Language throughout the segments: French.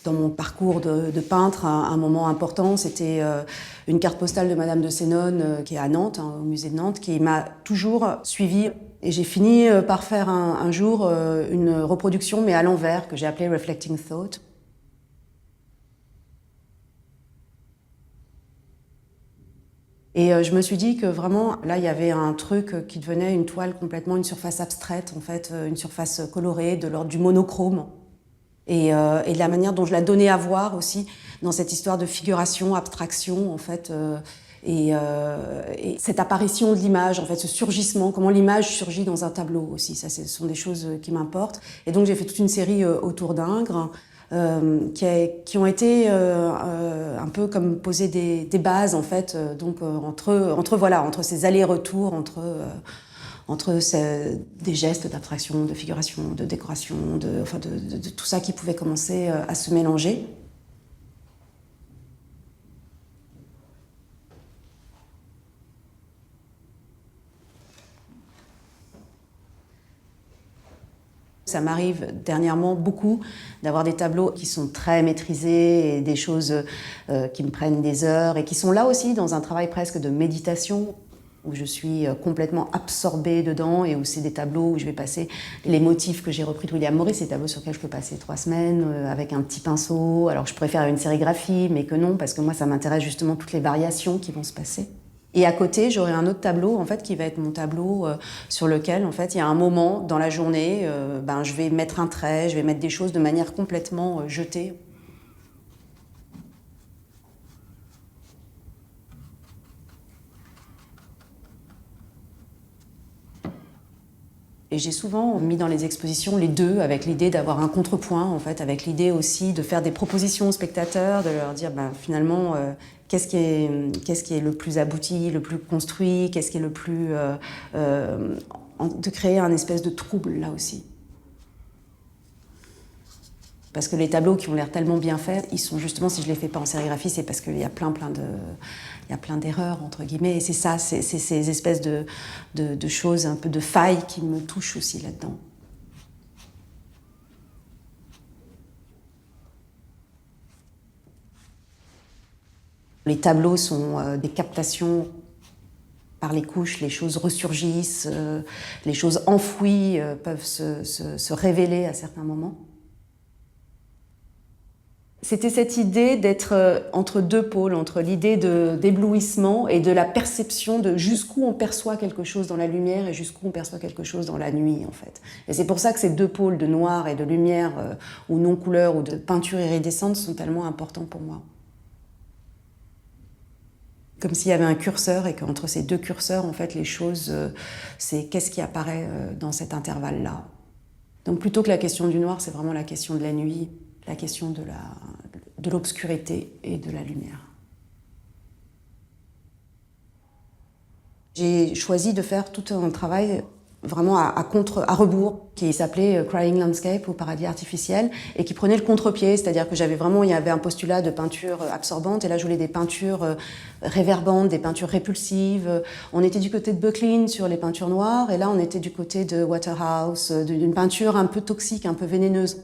Dans mon parcours de peintre, un moment important, c'était une carte postale de Madame de Sénone, qui est à Nantes, au musée de Nantes, qui m'a toujours suivie. Et j'ai fini par faire un jour une reproduction, mais à l'envers, que j'ai appelée Reflecting Thought. Et je me suis dit que vraiment, là, il y avait un truc qui devenait une toile complètement, une surface abstraite, en fait, une surface colorée, de l'ordre du monochrome. Et de la manière dont je la donnais à voir aussi, dans cette histoire de figuration, abstraction, en fait, et cette apparition de l'image, en fait, ce surgissement, comment l'image surgit dans un tableau aussi, ça, ce sont des choses qui m'importent. Et donc j'ai fait toute une série autour d'Ingres, qui ont été un peu comme poser des bases, en fait, donc entre ces allers-retours, entre des gestes d'abstraction, de figuration, de décoration, de tout ça qui pouvait commencer à se mélanger. Ça m'arrive dernièrement beaucoup d'avoir des tableaux qui sont très maîtrisés et des choses qui me prennent des heures et qui sont là aussi dans un travail presque de méditation, où je suis complètement absorbée dedans et où c'est des tableaux où je vais passer les motifs que j'ai repris de William Morris, ces tableaux sur lesquels je peux passer 3 semaines avec un petit pinceau. Alors je pourrais faire une sérigraphie, mais que non, parce que moi ça m'intéresse justement toutes les variations qui vont se passer. Et à côté, j'aurai un autre tableau, en fait, qui va être mon tableau sur lequel, en fait, il y a un moment dans la journée, je vais mettre un trait, je vais mettre des choses de manière complètement jetée. Et j'ai souvent mis dans les expositions les deux, avec l'idée d'avoir un contrepoint, en fait, avec l'idée aussi de faire des propositions aux spectateurs, de leur dire finalement qu'est-ce qui est le plus abouti, le plus construit, qu'est-ce qui est le plus... de créer un espèce de trouble là aussi. Parce que les tableaux qui ont l'air tellement bien faits, ils sont justement, si je ne les fais pas en sérigraphie, c'est parce qu'il y a plein d'erreurs, entre guillemets. Et c'est ça, c'est ces espèces de choses, un peu de failles qui me touchent aussi là-dedans. Les tableaux sont des captations par les couches, les choses ressurgissent, les choses enfouies peuvent se révéler à certains moments. C'était cette idée d'être entre deux pôles, entre l'idée d'éblouissement et de la perception de jusqu'où on perçoit quelque chose dans la lumière et jusqu'où on perçoit quelque chose dans la nuit, en fait. Et c'est pour ça que ces deux pôles de noir et de lumière, ou non-couleur, ou de peinture iridescente sont tellement importants pour moi. Comme s'il y avait un curseur et qu'entre ces deux curseurs, en fait, les choses, c'est qu'est-ce qui apparaît dans cet intervalle-là. Donc plutôt que la question du noir, c'est vraiment la question de la nuit, la question de l'obscurité et de la lumière. J'ai choisi de faire tout un travail vraiment à rebours, qui s'appelait Crying Landscape, ou paradis artificiel, et qui prenait le contre-pied, c'est-à-dire que il y avait un postulat de peinture absorbante, et là je voulais des peintures réverbantes, des peintures répulsives. On était du côté de Böcklin sur les peintures noires, et là on était du côté de Waterhouse, d'une peinture un peu toxique, un peu vénéneuse.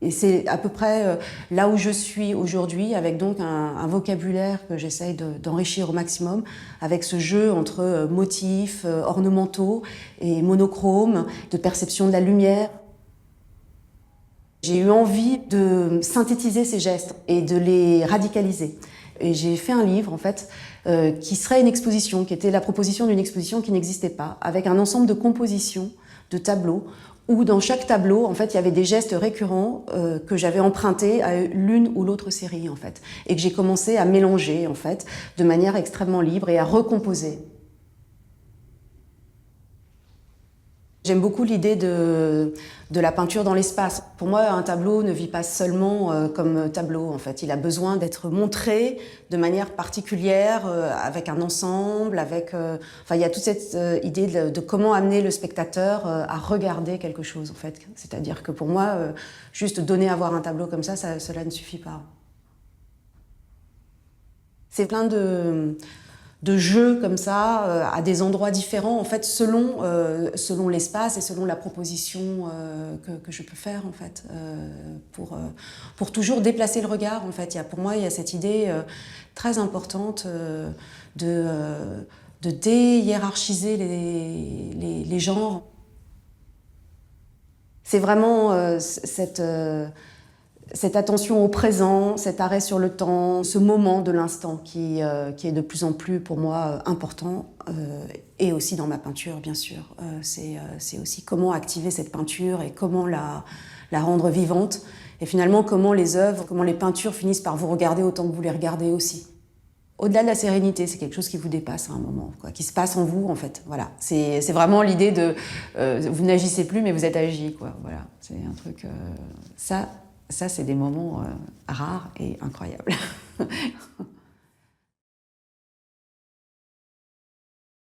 Et c'est à peu près là où je suis aujourd'hui, avec donc un vocabulaire que j'essaye d'enrichir au maximum, avec ce jeu entre motifs ornementaux et monochromes, de perception de la lumière. J'ai eu envie de synthétiser ces gestes et de les radicaliser. Et j'ai fait un livre, en fait, qui serait une exposition, qui était la proposition d'une exposition qui n'existait pas, avec un ensemble de compositions, de tableaux, où dans chaque tableau, en fait, il y avait des gestes récurrents que j'avais empruntés à l'une ou l'autre série, en fait, et que j'ai commencé à mélanger, en fait, de manière extrêmement libre et à recomposer. J'aime beaucoup l'idée de la peinture dans l'espace. Pour moi, un tableau ne vit pas seulement comme tableau, en fait. Il a besoin d'être montré de manière particulière, avec un ensemble, il y a toute cette idée de comment amener le spectateur à regarder quelque chose, en fait. C'est-à-dire que pour moi, juste donner à voir un tableau comme ça, cela ne suffit pas. C'est plein de de jeu comme ça, à des endroits différents, en fait, selon l'espace et selon la proposition que je peux faire, en fait, pour toujours déplacer le regard, en fait. Pour moi, il y a cette idée très importante de déhiérarchiser les genres. C'est vraiment cette attention au présent, cet arrêt sur le temps, ce moment de l'instant qui est de plus en plus pour moi important, et aussi dans ma peinture bien sûr. C'est aussi comment activer cette peinture et comment la rendre vivante, et finalement comment les œuvres, comment les peintures finissent par vous regarder autant que vous les regardez aussi. Au-delà de la sérénité, c'est quelque chose qui vous dépasse à un moment, quoi, qui se passe en vous en fait. Voilà, c'est vraiment l'idée de vous n'agissez plus mais vous êtes agi, quoi. Voilà, c'est un truc. Ça c'est des moments rares et incroyables.